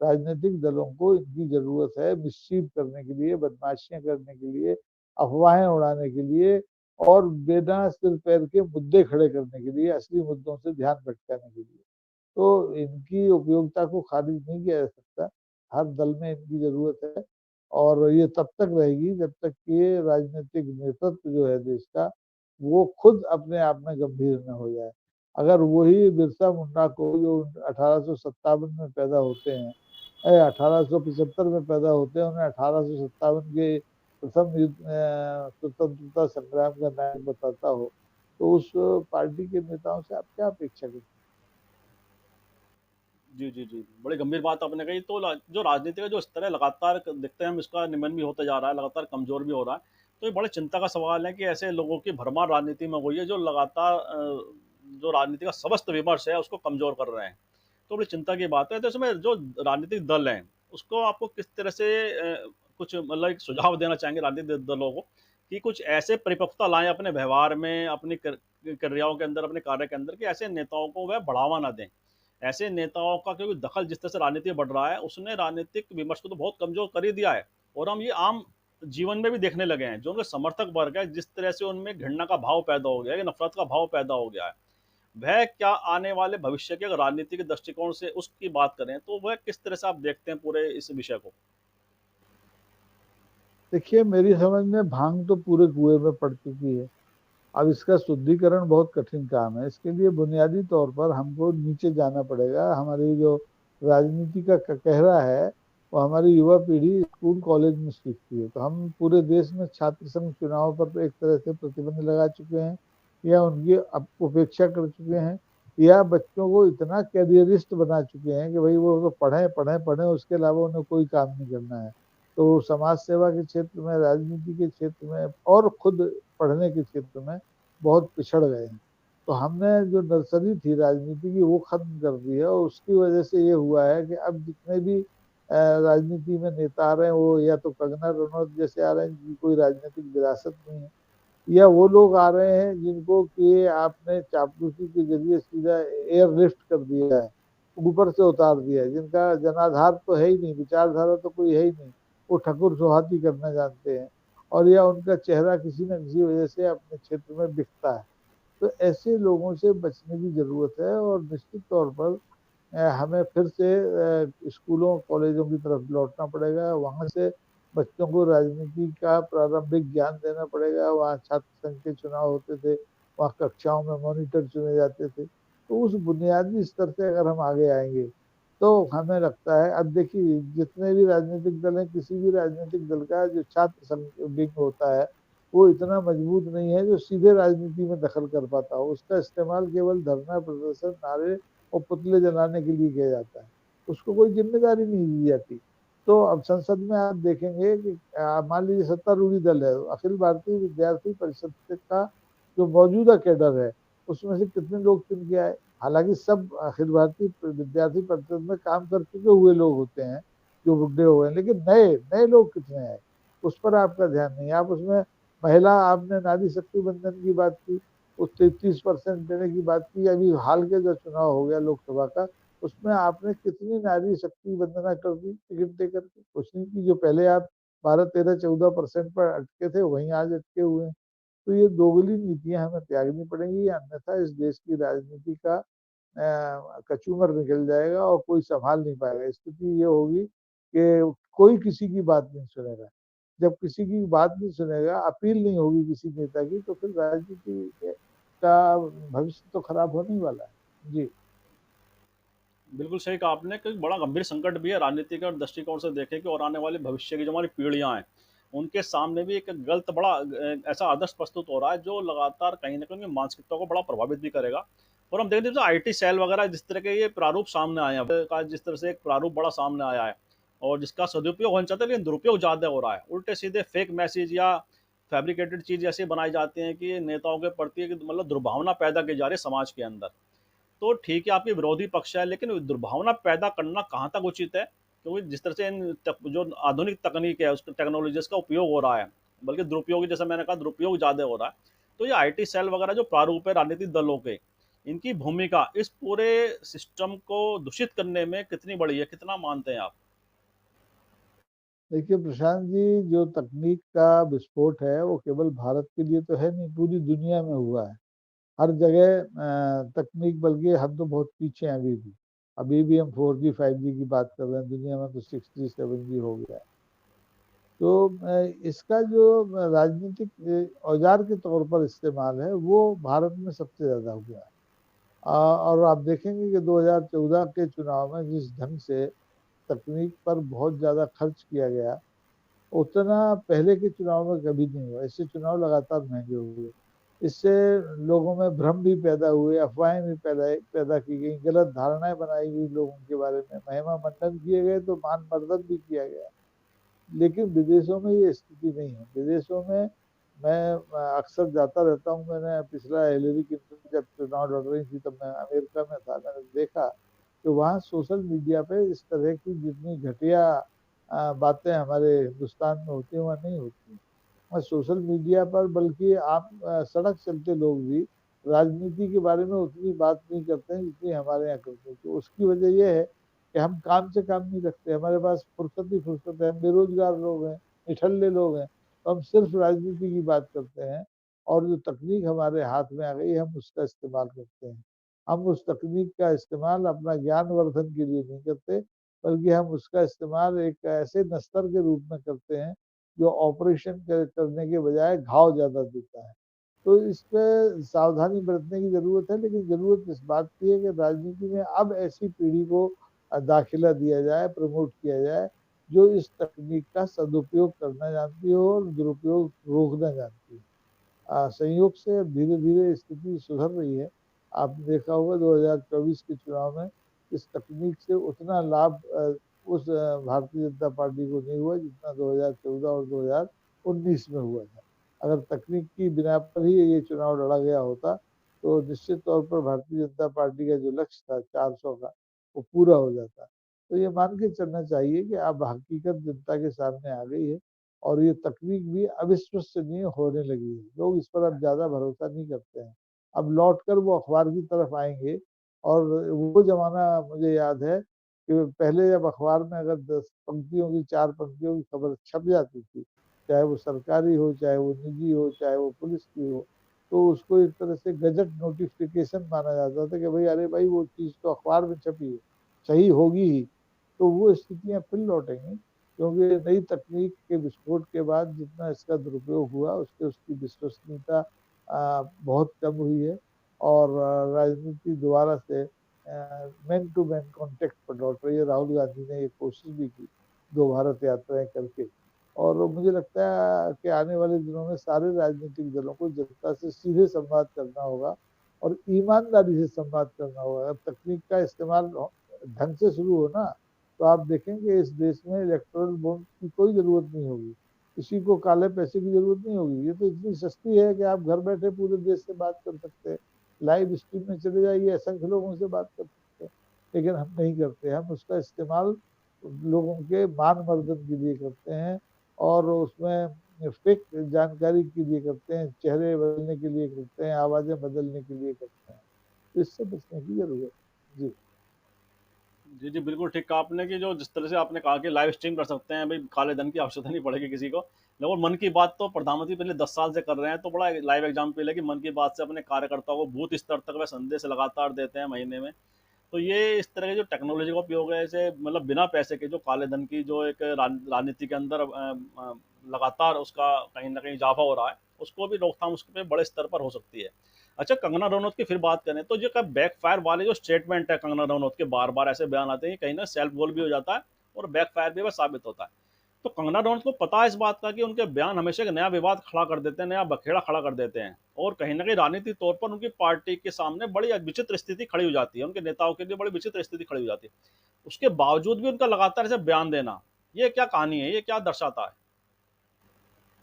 राजनीतिक दलों को इनकी जरूरत है मिसचीफ करने के लिए, बदमाशियां करने के लिए, अफवाहें उड़ाने के लिए, और बिना सिर पैर के मुद्दे खड़े करने के लिए, असली मुद्दों से ध्यान भटकाने के लिए। तो इनकी उपयोगिता को खारिज नहीं किया जा सकता, हर दल में इनकी जरूरत है, और ये तब तक रहेगी जब तक कि राजनीतिक नेतृत्व जो है देश का वो खुद अपने आप में गंभीर न हो जाए। अगर वही बिरसा मुंडा को जो 1857 में पैदा होते हैं, 1875 में पैदा होते हैं, उन्हें 1857 के प्रथम युद्ध स्वतंत्रता संग्राम का नायक बताता हो, तो उस पार्टी के नेताओं से आप क्या अपेक्षा करते जी, जी, जी। बड़ी गंभीर बात आपने कही। तो जो राजनीति का जो स्तर है लगातार दिखते हैं हम, इसका निमन भी होता जा रहा है, लगातार कमज़ोर भी हो रहा है। तो ये बड़े चिंता का सवाल है कि ऐसे लोगों की भरमार राजनीति में हो गई है जो लगातार जो राजनीति का समस्त विमर्श है उसको कमज़ोर कर रहे हैं। तो बड़ी चिंता की बात है। तो इसमें जो राजनीतिक दल हैं, उसको आपको किस तरह से कुछ मतलब एक सुझाव देना चाहेंगे राजनीतिक दलों को कि कुछ ऐसे परिपक्वता लाएँ अपने व्यवहार में, अपनी क्रियाओं के अंदर, अपने कार्य के अंदर, कि ऐसे नेताओं को वह बढ़ावा ना दें। ऐसे नेताओं का क्योंकि दखल जिस तरह से राजनीति में बढ़ रहा है, उसने राजनीतिक विमर्श को तो बहुत कमज़ोर कर ही दिया है, और हम ये आम जीवन में भी देखने लगे हैं। जो उनके समर्थक वर्ग है, जिस तरह से उनमें घृणा का भाव पैदा हो गया है, नफ़रत का भाव पैदा हो गया है, वह क्या आने वाले भविष्य के अगर राजनीति के दृष्टिकोण से उसकी बात करें, तो वह किस तरह से आप देखते हैं पूरे इस विषय को? हैं? देखिए मेरी समझ में भांग तो पूरे कुएं में पड़ चुकी है। अब इसका शुद्धिकरण बहुत कठिन काम है। इसके लिए बुनियादी तौर पर हमको नीचे जाना पड़ेगा। हमारी जो राजनीति का ककहरा है वो हमारी युवा पीढ़ी स्कूल कॉलेज में सीखती है। तो हम पूरे देश में छात्र संघ चुनाव पर एक तरह से प्रतिबंध लगा चुके हैं, या उनकी उपेक्षा कर चुके हैं, या बच्चों को इतना कैरियरिस्ट बना चुके हैं कि भाई वो तो पढ़ें पढ़ें पढ़ें, उसके अलावा उन्हें कोई काम नहीं करना है। तो समाज सेवा के क्षेत्र में, राजनीति के क्षेत्र में और खुद पढ़ने के क्षेत्र में बहुत पिछड़ गए हैं। तो हमने जो नर्सरी थी राजनीति की वो खत्म कर दी है, और उसकी वजह से ये हुआ है कि अब जितने भी राजनीति में नेता आ रहे हैं वो या तो कंगना रनौत जैसे आ रहे हैं जिनकी कोई राजनीतिक विरासत नहीं है, या वो लोग आ रहे हैं जिनको कि आपने चापलूसी के जरिए सीधा एयरलिफ्ट कर दिया है, ऊपर से उतार दिया है, जिनका जनाधार तो है ही नहीं, विचारधारा तो कोई है ही नहीं, वो ठकुर सोहाती करना जानते हैं, और या उनका चेहरा किसी न किसी वजह से अपने क्षेत्र में बिकता है। तो ऐसे लोगों से बचने की जरूरत है, और निश्चित तौर पर हमें फिर से स्कूलों कॉलेजों की तरफ लौटना पड़ेगा, वहां से बच्चों को राजनीति का प्रारंभिक ज्ञान देना पड़ेगा। वहाँ छात्र संघ के चुनाव होते थे, वहाँ कक्षाओं में मॉनिटर चुने जाते थे। तो उस बुनियादी स्तर से अगर हम आगे आएंगे तो हमें लगता है, अब देखिए जितने भी राजनीतिक दल हैं, किसी भी राजनीतिक दल का जो छात्र संघ विंग होता है वो इतना मजबूत नहीं है जो सीधे राजनीति में दखल कर पाता हो। उसका इस्तेमाल केवल धरना प्रदर्शन, नारे और पुतले जलाने के लिए किया जाता है, उसको कोई जिम्मेदारी नहीं दी जाती। तो अब संसद में आप देखेंगे कि मान लीजिए सत्तारूढ़ी दल है, अखिल भारतीय विद्यार्थी परिषद का जो मौजूदा कैडर है उसमें से कितने लोग चुन के आए? हालांकि सब अखिल भारतीय विद्यार्थी परिषद में काम कर चुके हुए लोग होते हैं जो बुढ़े हुए हैं, लेकिन नए नए लोग कितने आए उस पर आपका ध्यान नहीं। आप उसमें महिला, आपने नारी शक्ति बंधन की बात की, उस 33% देने की बात की, अभी हाल के जो चुनाव हो गया लोकसभा का उसमें आपने कितनी नारी शक्ति वंदना कर दी टिकट दे करके? कुछ नहीं की। जो पहले आप 12, 13, 14% पर अटके थे वहीं आज अटके हुए हैं। तो ये दोगली नीतियां हमें त्यागनी पड़ेंगी, अन्यथा इस देश की राजनीति का कचूमर निकल जाएगा और कोई संभाल नहीं पाएगा। स्थिति ये होगी कि कोई किसी की बात नहीं सुनेगा। जब किसी की बात नहीं सुनेगा, अपील नहीं होगी किसी नेता की, तो फिर राजनीति का भविष्य तो खराब होने वाला है। जी। बिल्कुल सही कहा आपने कि बड़ा गंभीर संकट भी है राजनीति के और दृष्टिकोण से देखें कि और आने वाले भविष्य की जो हमारी पीढ़ियां हैं उनके सामने भी एक गलत बड़ा ऐसा आदर्श प्रस्तुत हो रहा है जो लगातार कहीं ना कहीं उनकी मानसिकता को बड़ा प्रभावित भी करेगा। और हम देखते हैं आईटी सेल वगैरह जिस तरह के ये प्रारूप सामने आए हैं का जिस तरह से एक प्रारूप बड़ा सामने आया है और जिसका सदुपयोग होना चाहता है लेकिन दुरुपयोग ज़्यादा हो रहा है। उल्टे सीधे फेक मैसेज या फैब्रिकेटेड चीज़ ऐसी बनाई जाती हैं कि नेताओं के प्रति मतलब दुर्भावना पैदा की जा रही है समाज के अंदर। तो ठीक है आपकी विरोधी पक्ष है लेकिन दुर्भावना पैदा करना कहाँ तक उचित है क्योंकि जिस तरह से जो आधुनिक तकनीक है उस टेक्नोलॉजीज का उपयोग हो रहा है बल्कि दुरुपयोग जैसे मैंने कहा दुरुपयोग ज़्यादा हो रहा है। तो ये आईटी सेल वगैरह जो प्रारूप है राजनीतिक दलों के इनकी भूमिका इस पूरे सिस्टम को दूषित करने में कितनी बड़ी है, कितना मानते हैं आप? देखिए प्रशांत जी, जो तकनीक का विस्फोट है वो केवल भारत के लिए तो है नहीं, पूरी दुनिया में हुआ है। हर जगह तकनीक, बल्कि हम तो बहुत पीछे हैं अभी भी। अभी भी हम 4G 5G की बात कर रहे हैं, दुनिया में तो 6G 7G हो गया है। तो इसका जो राजनीतिक औजार के तौर पर इस्तेमाल है वो भारत में सबसे ज्यादा हो गया है। और आप देखेंगे कि 2014 के चुनाव में जिस ढंग से तकनीक पर बहुत ज्यादा खर्च किया गया उतना पहले के चुनाव में कभी नहीं हुआ। इससे चुनाव लगातार महंगे हुए, इससे लोगों में भ्रम भी पैदा हुए, अफवाहें भी पैदा पैदा की गई, गलत धारणाएं बनाई गई लोगों के बारे में, महिमा मंडन किए गए तो मान मर्दन भी किया गया। लेकिन विदेशों में ये स्थिति नहीं है। विदेशों में मैं अक्सर जाता रहता हूँ। मैंने पिछला हिलेरी क्लिंटन जब चुनाव लड़ रही थी तब मैं अमेरिका में था, मैंने देखा कि वहाँ सोशल मीडिया पे इस तरह की जितनी घटिया बातें हमारे हिंदुस्तान में होती हैं वहाँ नहीं होती। और सोशल मीडिया पर बल्कि आप सड़क चलते लोग भी राजनीति के बारे में उतनी बात नहीं करते हैं जितनी हमारे यहाँ करते हैं। तो उसकी वजह यह है कि हम काम से काम नहीं रखते, हमारे पास फुर्सत ही फुर्सत है, हम बेरोजगार लोग हैं, निठल्ले लोग हैं, तो हम सिर्फ राजनीति की बात करते हैं। और जो तकनीक हमारे हाथ में आ गई हम उसका इस्तेमाल करते हैं। हम उस तकनीक का इस्तेमाल अपना ज्ञान वर्धन के लिए नहीं करते, बल्कि हम उसका इस्तेमाल एक ऐसे नस्तर के रूप में करते हैं जो ऑपरेशन करने के बजाय घाव ज्यादा देता है। तो इस पे सावधानी बरतने की जरूरत है, लेकिन जरूरत इस बात की है कि राजनीति में अब ऐसी पीढ़ी को दाखिला दिया जाए, प्रमोट किया जाए जो इस तकनीक का सदुपयोग करना जानती हो और दुरुपयोग रोकना जानती है। संयोग से धीरे धीरे स्थिति सुधर रही है। आपने देखा होगा 2024 के चुनाव में इस तकनीक से उतना लाभ उस भारतीय जनता पार्टी को नहीं हुआ जितना 2014 और 2019 में हुआ था। अगर तकनीक की बिना पर ही ये चुनाव लड़ा गया होता तो निश्चित तौर पर भारतीय जनता पार्टी का जो लक्ष्य था 400 का वो पूरा हो जाता। तो ये मान के चलना चाहिए कि अब हकीकत जनता के सामने आ गई है और ये तकनीक भी अविश्वसनीय होने लगी है। लोग इस पर अब ज्यादा भरोसा नहीं करते हैं। अब लौट कर वो अखबार की तरफ आएंगे और वो जमाना मुझे याद है कि पहले जब अखबार में अगर 10 पंक्तियों की 4 पंक्तियों की खबर छप जाती थी, चाहे वो सरकारी हो, चाहे वो निजी हो, चाहे वो पुलिस की हो, तो उसको एक तरह से गजट नोटिफिकेशन माना जाता था कि भाई अरे भाई वो चीज़ तो अखबार में छपी है, सही होगी ही। तो वो स्थितियां फिर लौटेंगी क्योंकि नई तकनीक के विस्फोट के बाद जितना इसका दुरुपयोग हुआ उसके उसकी विश्वसनीयता बहुत कम हुई है और राजनीति दोबारा से मैन टू मैन कॉन्टेक्ट पर लौट रही है। राहुल गांधी ने ये कोशिश भी की 2 भारत यात्राएं करके और मुझे लगता है कि आने वाले दिनों में सारे राजनीतिक दलों को जनता से सीधे संवाद करना होगा और ईमानदारी से संवाद करना होगा। अब तकनीक का इस्तेमाल ढंग से शुरू हो ना तो आप देखेंगे इस देश में इलेक्टोरल बॉन्ड की कोई जरूरत नहीं होगी, किसी को काले पैसे की जरूरत नहीं होगी। ये तो इतनी सस्ती है कि आप घर बैठे पूरे देश से बात कर सकते हैं, लाइव स्ट्रीम में चले जाइए, असंख्य लोगों से बात कर सकते हैं। लेकिन हम नहीं करते, हम उसका इस्तेमाल लोगों के मान मर्दन के लिए करते हैं और उसमें फेक जानकारी के लिए करते हैं, चेहरे बदलने के लिए करते हैं, आवाजें बदलने के लिए करते हैं। तो इससे बचने की जरूरत है। जी जी, जी, बिल्कुल ठीक कहा आपने कि जो जिस तरह से आपने कहा कि लाइव स्ट्रीम कर सकते हैं, भई काले धन की आवश्यकता नहीं पड़ेगी किसी को। लेकिन मन की बात तो प्रधानमंत्री पिछले 10 साल से कर रहे हैं, तो बड़ा लाइव एग्ज़ाम्पल है कि मन की बात से अपने कार्यकर्ताओं को बूथ स्तर तक वह संदेश लगातार देते हैं महीने में। तो ये इस तरह की जो टेक्नोलॉजी का उपयोग है, इसे मतलब बिना पैसे के जो काले धन की जो एक राजनीति के अंदर लगातार उसका कहीं न कहीं इज़ाफ़ा हो रहा है, उसको भी रोकथाम उस पे बड़े स्तर पर हो सकती है। अच्छा, कंगना रनौत की फिर बात करें तो जो का बैकफायर वाले जो स्टेटमेंट है कंगना रनौत के, बार-बार ऐसे बयान आते हैं, कहीं न सेल्फ गोल भी हो जाता है और बैकफायर भी वह साबित होता है। तो कंगना रनौत को पता है इस बात का कि उनके बयान हमेशा एक नया विवाद खड़ा कर देते हैं, नया बखेड़ा खड़ा कर देते हैं और कहीं न कहीं राजनीतिक तौर पर उनकी पार्टी के सामने बड़ी विचित्र स्थिति खड़ी हो जाती है, उनके नेताओं के लिए बड़ी विचित्र स्थिति खड़ी हो जाती है। उसके बावजूद भी उनका लगातार ऐसे बयान देना, ये क्या कहानी है? ये क्या दर्शाता है?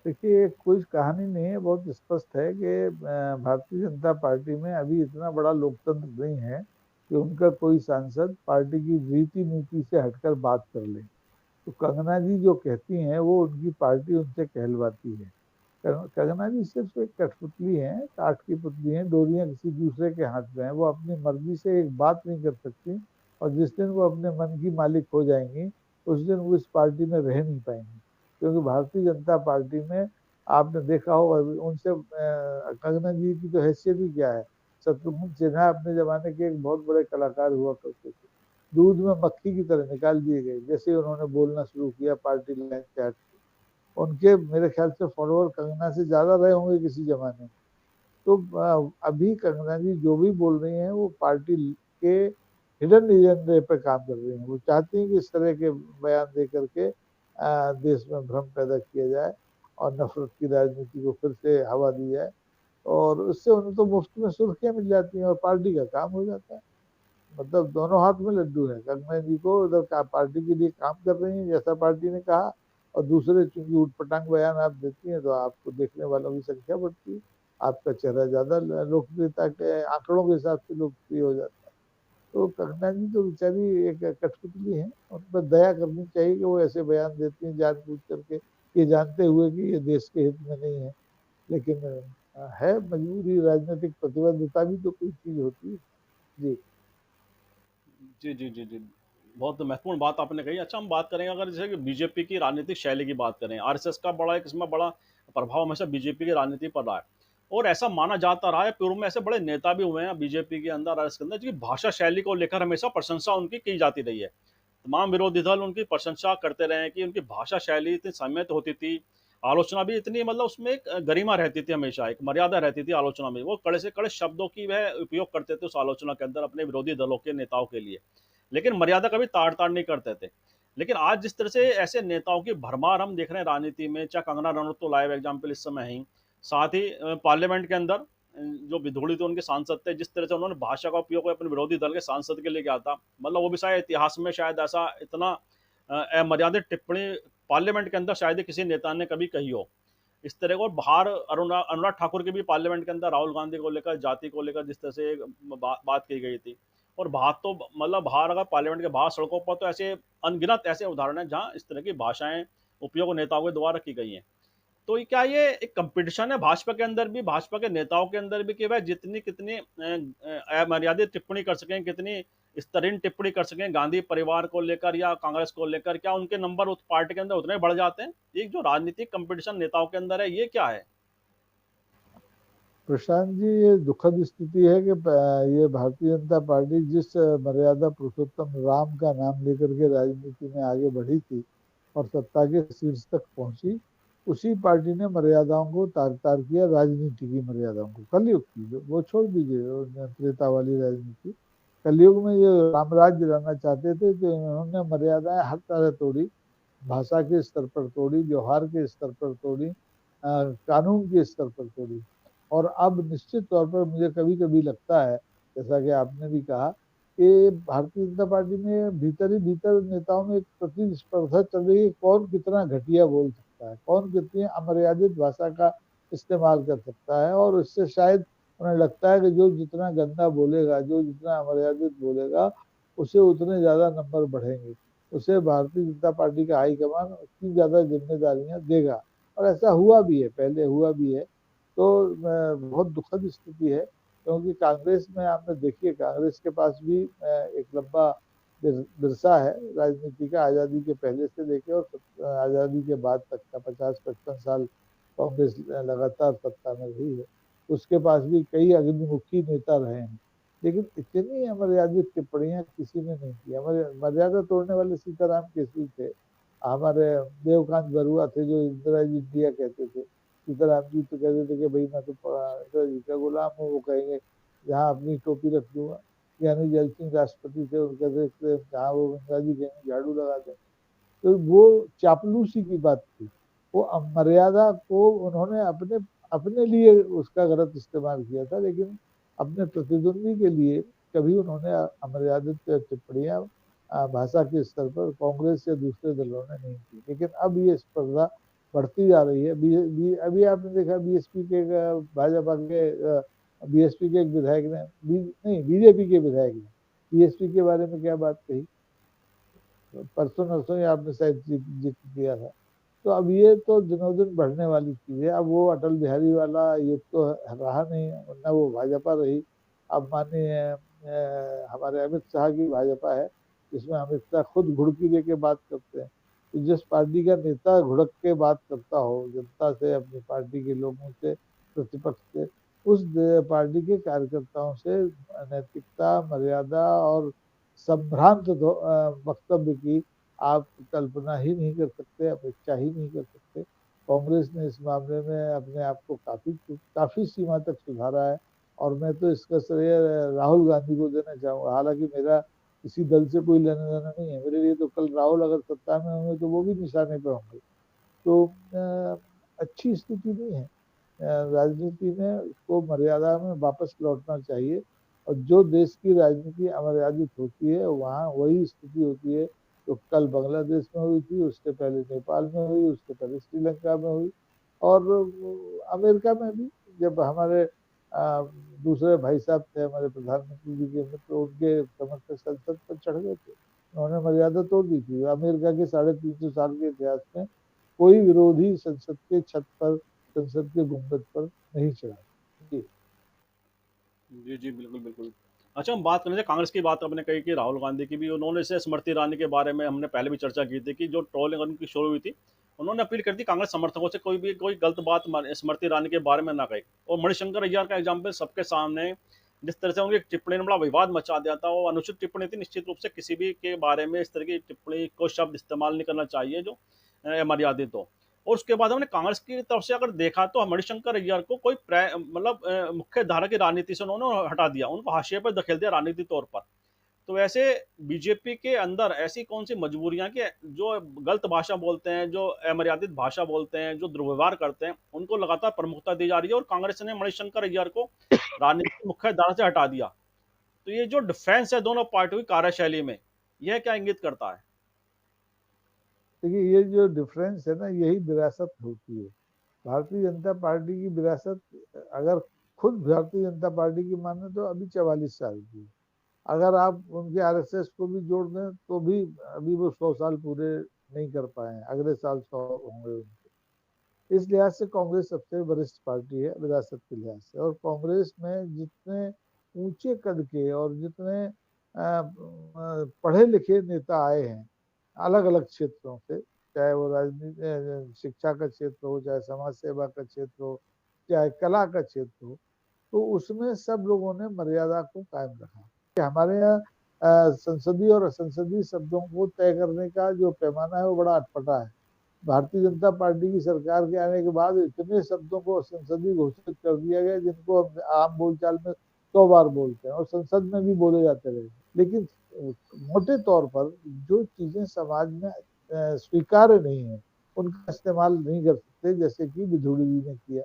देखिए कोई कहानी नहीं है, बहुत स्पष्ट है कि भारतीय जनता पार्टी में अभी इतना बड़ा लोकतंत्र नहीं है कि उनका कोई सांसद पार्टी की रीति नीति से हटकर बात कर ले। तो कंगना जी जो कहती हैं वो उनकी पार्टी उनसे कहलवाती है। कंगना जी सिर्फ एक कठपुतली है, काठ की पुतली है, डोरियां किसी दूसरे के हाथ में है। वो अपनी मर्जी से एक बात नहीं कर सकती और जिस दिन वो अपने मन की मालिक हो जाएंगी उस दिन वो इस पार्टी में रह नहीं पाएंगी। क्योंकि भारतीय जनता पार्टी में आपने देखा होगा उनसे कंगना जी की तो हैसियत ही क्या है। शत्रुघ्न सिन्हा अपने जमाने के एक बहुत बड़े कलाकार हुआ करते थे, दूध में मक्खी की तरह निकाल दिए गए जैसे ही उन्होंने बोलना शुरू किया पार्टी लाइन से हट। उनके मेरे ख्याल से फॉलोअर कंगना से ज्यादा रहे होंगे किसी जमाने में। तो अभी कंगना जी जो भी बोल रही हैं वो पार्टी के हिडन एजेंडे पे काम कर रही हैं। वो चाहती हैं कि इस तरह के बयान दे करके देश में भ्रम पैदा किया जाए और नफरत की राजनीति को फिर से हवा दी जाए और उससे उन्हें तो मुफ्त में सुर्खियां मिल जाती हैं और पार्टी का काम हो जाता है। मतलब दोनों हाथ में लड्डू है। कंगना जी को उधर का पार्टी के लिए काम कर रही है जैसा पार्टी ने कहा और दूसरे चूंकि उठपटांग बयान आप देती हैं तो आपको देखने वालों की संख्या बढ़ती है, आपका चेहरा ज्यादा लोकप्रियता के आंकड़ों के हिसाब से लोकप्रिय हो जाता है। तो कंगना जी तो बेचारी एक कठपुतली है, उन पर दया करनी चाहिए कि वो ऐसे बयान देती हैं जानबूझ करके, ये जानते हुए कि ये देश के हित में नहीं है। लेकिन है मजबूरी, राजनीतिक प्रतिबद्धता भी तो कोई चीज होती है। जी जी, जी, जी, जी। बहुत महत्वपूर्ण बात आपने कही। अच्छा, हम बात करेंगे अगर जैसे कि बीजेपी की राजनीतिक शैली की बात करें, आरएसएस का बड़ा एक इसमें बड़ा प्रभाव हमेशा बीजेपी की राजनीति पर रहा है और ऐसा माना जाता रहा है, पूर्व में ऐसे बड़े नेता भी हुए हैं बीजेपी के अंदर, आरएसएस के अंदर, जिनकी भाषा शैली को लेकर हमेशा प्रशंसा उनकी की जाती रही है। तमाम विरोधी दल उनकी प्रशंसा करते रहे हैं कि उनकी भाषा शैली इतनी संयमित होती थी, आलोचना भी इतनी मतलब उसमें एक गरिमा रहती थी, हमेशा एक मर्यादा रहती थी आलोचना में। वो कड़े से कड़े शब्दों की वह उपयोग करते थे उस आलोचना के अंदर अपने विरोधी दलों के नेताओं के लिए। लेकिन मर्यादा कभी ताड़-ताड़ नहीं करते थे। लेकिन आज जिस तरह से ऐसे नेताओं की भरमार हम देख रहे हैं राजनीति में, चाहे कंगना रनौत तो लाइव एग्जाम्पल इस समय है ही, साथ ही पार्लियामेंट के अंदर जो विधुड़ित उनके सांसद थे, जिस तरह से उन्होंने भाषा का उपयोग अपने विरोधी दल के सांसद के लिए किया था, मतलब वो भी शायद इतिहास में शायद ऐसा इतना अमर्यादित टिप्पणी पार्लियामेंट के अंदर शायद ही किसी नेता ने कभी कही हो इस तरह को। और बाहर अनुराग ठाकुर की भी पार्लियामेंट के अंदर राहुल गांधी को लेकर, जाति को लेकर जिस तरह से बात की गई थी। और बाहर तो मतलब बाहर अगर पार्लियामेंट के बाहर सड़कों पर तो ऐसे अनगिनत ऐसे उदाहरण हैं जहां इस तरह की भाषाएं उपयोग नेताओं के द्वारा की गई हैं। तो क्या ये एक कंपटीशन है भाजपा के अंदर भी, भाजपा के नेताओं के अंदर भी, कि वह जितनी कितनी अमर्यादित टिप्पणी कर सकें, कितनी स्तरीन टिप्पणी कर सकें गांधी परिवार को लेकर या कांग्रेस को लेकर, क्या उनके नंबर उस पार्टी के अंदर उतने बढ़ जाते हैं? एक जो राजनीतिक कंपटीशन नेताओं के अंदर है, ये क्या है? प्रशांत जी, ये दुखद स्थिति है कि ये भारतीय जनता पार्टी जिस मर्यादा पुरुषोत्तम राम का नाम लेकर के राजनीति में आगे बढ़ी थी और सत्ता के शीर्ष तक पहुंची, उसी पार्टी ने मर्यादाओं को तार तार किया, राजनीति की मर्यादाओं को। कलयुग की वो छोड़ दीजिए, त्रेता वाली राजनीति। कलयुग में ये रामराज्य रहना चाहते थे तो इन्होंने मर्यादाएं हर तरह तोड़ी, भाषा के स्तर पर तोड़ी, व्यवहार के स्तर पर तोड़ी, कानून के स्तर पर तोड़ी। और अब निश्चित तौर पर मुझे कभी कभी लगता है, जैसा कि आपने भी कहा, कि भारतीय जनता पार्टी में भीतर ही भीतर नेताओं में एक प्रतिस्पर्धा चल रही है, कौन कितना घटिया बोल सकता है, कौन कितनी अमर्यादित भाषा का इस्तेमाल कर सकता है। और इससे शायद उन्हें लगता है कि जो जितना गंदा बोलेगा, जो जितना अमर्यादित बोलेगा, उसे उतने ज्यादा नंबर बढ़ेंगे, उसे भारतीय जनता पार्टी का हाईकमान उतनी ज्यादा जिम्मेदारियां देगा। और ऐसा हुआ भी है, पहले हुआ भी है। तो बहुत दुखद स्थिति है, क्योंकि कांग्रेस में आपने देखिए, कांग्रेस के पास भी एक लंबा विरसा है राजनीति का, आज़ादी के पहले से लेके और आज़ादी के बाद तक का 50-55 साल कांग्रेस लगातार सत्ता में रही है। उसके पास भी कई अग्निमुखी नेता रहे हैं, लेकिन इतनी अमर्यादित टिप्पणियां किसी ने नहीं की। मर्यादा तोड़ने वाले सीताराम केसरी थे, हमारे देवकांत बरुआ थे जो इंदिरा इंडिया कहते थे। सीताराम जी तो कहते थे कि भाई मैं तो इंदिरा जी का गुलाम हूँ, वो कहेंगे जहाँ अपनी टोपी रख दूंगा। ज्ञानी जैल सिंह राष्ट्रपति थे, वो कहते थे जहाँ वो इंदिरा जी कहेंगे झाड़ू लगा दें। तो वो चापलूसी की बात थी। वो मर्यादा को उन्होंने अपने अपने लिए उसका गलत इस्तेमाल किया था, लेकिन अपने प्रतिद्वंदी के लिए कभी उन्होंने अमर्यादित टिप्पणियां भाषा के स्तर पर कांग्रेस या दूसरे दलों ने नहीं की। लेकिन अब ये स्पर्धा बढ़ती जा रही है। अभी आपने देखा बीएसपी के भाजपा के बीएसपी के एक विधायक ने नहीं, बीजेपी के विधायक ने बीएसपी के बारे में क्या बात कही, परसों नरसों ही आपने शायद जिक्र किया था। तो अब ये तो दिनों दिन बढ़ने वाली चीज है। अब वो अटल बिहारी वाला युग तो रहा नहीं, वरना वो भाजपा रही। अब माननीय हमारे अमित शाह की भाजपा है, जिसमें अमित शाह खुद घुड़की दे के बात करते हैं। तो जिस पार्टी का नेता घुड़क के बात करता हो जनता से, अपनी पार्टी के लोगों से, प्रतिपक्ष से, उस पार्टी के कार्यकर्ताओं से नैतिकता, मर्यादा और संभ्रांत वक्तव्य की आप कल्पना ही नहीं कर सकते, अपेक्षा ही नहीं कर सकते। कांग्रेस ने इस मामले में अपने आप को काफी काफी सीमा तक सुधारा है। और मैं तो इसका श्रेय राहुल गांधी को देना चाहूंगा। हालांकि मेरा किसी दल से कोई लेना देना नहीं है, मेरे लिए तो कल राहुल अगर सत्ता में होंगे तो वो भी निशाने पे होंगे। तो अच्छी स्थिति नहीं है राजनीति में। उसको मर्यादा में वापस लौटना चाहिए। और जो देश की राजनीति अमर्यादित होती है, वहाँ वही स्थिति होती है तो कल बांग्लादेश में हुई थी, उससे पहले नेपाल में हुई, उससे पहले श्रीलंका में हुई, और अमेरिका में भी। जब हमारे दूसरे भाई साहब थे, हमारे प्रधानमंत्री जी के मित्र, उनके समर्थक संसद पर चढ़ गए थे, उन्होंने मर्यादा तोड़ दी थी। अमेरिका के 350 साल के इतिहास में कोई विरोधी संसद के छत पर, संसद के गुंबद पर नहीं चढ़ा। जी जी, जी, बिल्कुल, बिल्कुल। अच्छा, हम बात करें जैसे कांग्रेस की बात आपने कही कि राहुल गांधी की भी, उन्होंने से स्मृति ईरानी के बारे में हमने पहले भी चर्चा की थी कि जो ट्रोलिंग उनकी शुरू हुई थी, उन्होंने अपील कर दी कांग्रेस समर्थकों से कोई गलत बात स्मृति ईरानी के बारे में ना कहे। और मणिशंकर अय्यर का एग्जाम्पल सबके सामने, जिस तरह से उनकी टिप्पणी ने बड़ा विवाद मचा दिया था, वो अनुचित टिप्पणी थी। निश्चित रूप से किसी भी के बारे में इस तरह की टिप्पणी को शब्द इस्तेमाल नहीं करना चाहिए जो मर्यादित हो। और उसके बाद हमने कांग्रेस की तरफ से अगर देखा तो मणिशंकर अय्यर को कोई मतलब मुख्य धारा की राजनीति से उन्होंने हटा दिया, उनको हाशिए पर धकेल दिया राजनीतिक तौर पर। तो ऐसे बीजेपी के अंदर ऐसी कौन सी मजबूरियां कि जो गलत भाषा बोलते हैं, जो अमर्यादित भाषा बोलते हैं, जो दुर्व्यवहार करते हैं, उनको लगातार प्रमुखता दी जा रही है, और कांग्रेस ने मणिशंकर अय्यर को राजनीतिक मुख्य धारा से हटा दिया। तो ये जो डिफेंस है दोनों पार्टियों की कार्यशैली में, यह क्या इंगित करता है? देखिए ये जो डिफरेंस है ना, यही विरासत होती है। भारतीय जनता पार्टी की विरासत, अगर खुद भारतीय जनता पार्टी की माने तो अभी 44 साल की है। अगर आप उनके आरएसएस को भी जोड़ दें तो भी अभी वो 100 साल पूरे नहीं कर पाए हैं, अगले साल 100 होंगे उनके। इस लिहाज से कांग्रेस सबसे वरिष्ठ पार्टी है विरासत के लिहाज से। और कांग्रेस में जितने ऊंचे कद के और जितने पढ़े लिखे नेता आए हैं अलग अलग क्षेत्रों से, चाहे वो राजनीति शिक्षा का क्षेत्र हो, चाहे समाज सेवा का क्षेत्र हो, चाहे कला का क्षेत्र हो, तो उसमें सब लोगों ने मर्यादा को कायम रखा। कि हमारे यहाँ संसदीय और असंसदीय शब्दों को तय करने का जो पैमाना है वो बड़ा अटपटा है। भारतीय जनता पार्टी की सरकार के आने के बाद इतने शब्दों को संसदीय घोषित कर दिया गया जिनको हम आम बोलचाल में 100 बार बोलते हैं और संसद में भी बोले जाते रहे। लेकिन मोटे तौर पर जो चीजें समाज में स्वीकार्य नहीं है उनका इस्तेमाल नहीं कर सकते, जैसे कि विधुड़ी जी ने किया।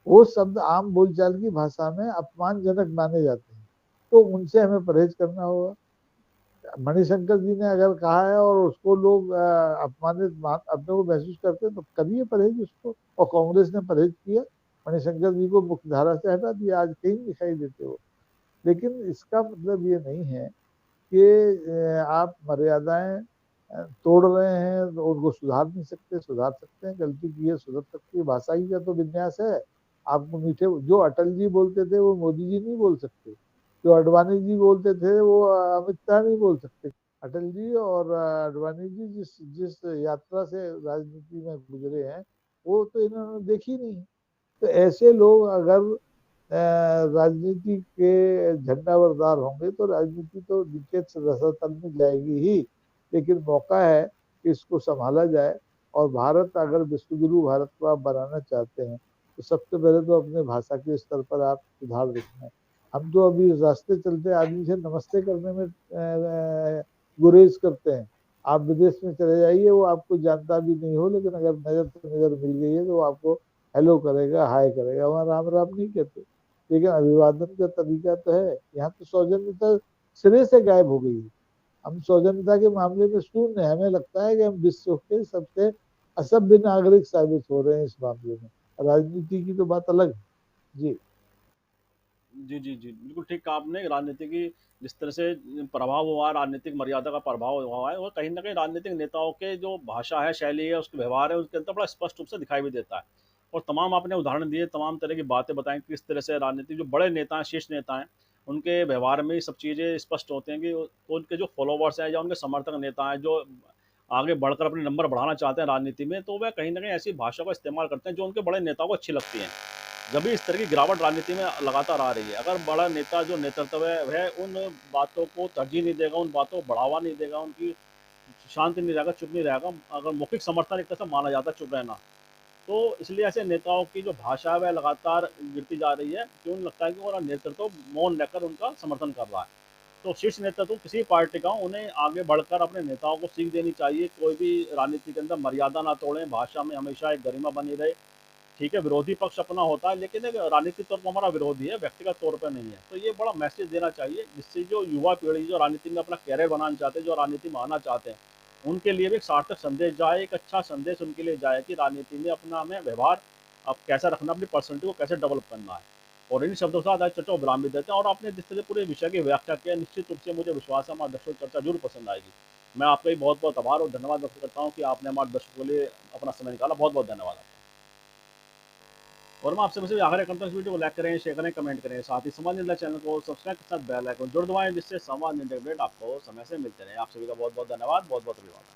वो शब्द आम बोलचाल की भाषा में अपमानजनक माने जाते हैं, तो उनसे हमें परहेज करना होगा। मणिशंकर जी ने अगर कहा है और उसको लोग अपमानित अपने को महसूस करते हैं तो करिए परहेज उसको। और कांग्रेस ने परहेज किया, मणिशंकर जी को मुख्य धारा से हटा दिया, आज कहीं दिखाई देते हो। लेकिन इसका मतलब ये नहीं है कि आप मर्यादाएं तोड़ रहे हैं तो उनको सुधार नहीं सकते। सुधार सकते हैं, गलती की है सुधर सकती है, भाषा ही का तो विन्यास है। आपको मीठे जो अटल जी बोलते थे वो मोदी जी नहीं बोल सकते, जो अडवाणी जी बोलते थे वो अमित शाह नहीं बोल सकते। अटल जी और अडवाणी जी जिस जिस यात्रा से राजनीति में गुजरे हैं वो तो इन्होंने देखी नहीं। तो ऐसे लोग अगर राजनीति के झंडाबरदार होंगे तो राजनीति तो नीचे रसातल में जाएगी ही। लेकिन मौका है कि इसको संभाला जाए। और भारत अगर विश्वगुरु भारत को आप बनाना चाहते हैं तो सबसे पहले तो अपने भाषा के स्तर पर आप सुधार देखना है। हम तो अभी रास्ते चलते आदमी से नमस्ते करने में गुरेज करते हैं। आप विदेश में चले जाइए, वो आपको जानता भी नहीं हो, लेकिन अगर नजर से नजर मिल गई है तो वो आपको हेलो करेगा, हाय करेगा, वहां राम राम नहीं कहते। लेकिन अभिवादन का तरीका तो है। यहाँ तो सौजन्यता सिरे से गायब हो गई है। हम सौजन्यता के मामले में शून्य है। हमें लगता है कि हम विश्व के सबसे असभ्य नागरिक साबित हो रहे हैं इस मामले में। राजनीति की तो बात अलग है। जी जी, जी, जी। बिल्कुल ठीक कहा आपने। राजनीति की जिस तरह से प्रभाव हुआ है, राजनीतिक मर्यादा का प्रभाव हुआ है, वो कहीं न कहीं राजनीतिक नेताओं के जो भाषा है, शैली है, उसके व्यवहार है, उसके अंदर बड़ा स्पष्ट रूप से दिखाई भी देता है। और तमाम आपने उदाहरण दिए, तमाम तरह की बातें बताई कि किस तरह से राजनीतिक जो बड़े नेता हैं, शीर्ष नेता हैं, उनके व्यवहार में ये सब चीज़ें स्पष्ट होती हैं कि उनके जो फॉलोवर्स हैं या उनके समर्थक नेता हैं, जो आगे बढ़कर अपने नंबर बढ़ाना चाहते हैं राजनीति में, तो वह कहीं न कहीं ऐसी भाषा का इस्तेमाल करते हैं, जो उनके बड़े नेताओं को अच्छी लगती है। जब भी इस तरह की गिरावट राजनीति में लगातार आ रही है, अगर बड़ा नेता जो नेतृत्व है वह उन बातों को तरजीह नहीं देगा, उन बातों को बढ़ावा नहीं देगा, उनकी शांति नहीं रहेगा, चुप नहीं रहेगा, अगर मौखिक समर्थन एक तरह से माना जाता है चुप रहना, तो इसलिए ऐसे नेताओं की जो भाषा है वह लगातार गिरती जा रही है। क्यों लगता है कि वो नेतृत्व मौन रहकर उनका समर्थन कर रहा है। तो शीर्ष नेतृत्व किसी पार्टी का, उन्हें आगे बढ़कर अपने नेताओं को सीख देनी चाहिए। कोई भी राजनीति के अंदर मर्यादा ना तोड़ें, भाषा में हमेशा एक गरिमा बनी रहे। ठीक है, विरोधी पक्ष अपना होता है, लेकिन एक राजनीतिक तौर पर हमारा विरोधी है, व्यक्तिगत तौर पर नहीं है। तो ये बड़ा मैसेज देना चाहिए, जिससे जो युवा पीढ़ी जो राजनीति में अपना कैरियर बनाना चाहते हैं, जो राजनीति में आना चाहते हैं, उनके लिए भी एक सार्थक संदेश जाए, एक अच्छा संदेश उनके लिए जाए कि राजनीति में अपना हमें व्यवहार अब कैसा रखना, अपनी पर्सनैलिटी को कैसे डेवलप करना है। और इन शब्दों के साथ आज चर्चा को विराम भी देते हैं। और आपने जिस तरह पूरे विषय की व्याख्या किया, निश्चित रूप से मुझे विश्वास है हमारे दर्शकों को चर्चा जरूर पसंद आएगी। मैं आपका भी बहुत बहुत आभार और धन्यवाद व्यक्त करता हूँ कि आपने हमारे दर्शकों के लिए अपना समय निकाला। बहुत बहुत धन्यवाद आपका। और मैं आपसे बस आग्रह करता हूँ इस वीडियो को लाइक करें, शेयर करें, कमेंट करें। साथ ही समाज निंदा चैनल को सब्सक्राइब के साथ बेल आइकन जरूर दबाएं, जिससे समाज निंदा अपडेट आपको समय से मिलते रहे। आप सभी का बहुत बहुत धन्यवाद, बहुत बहुत अभिवादन।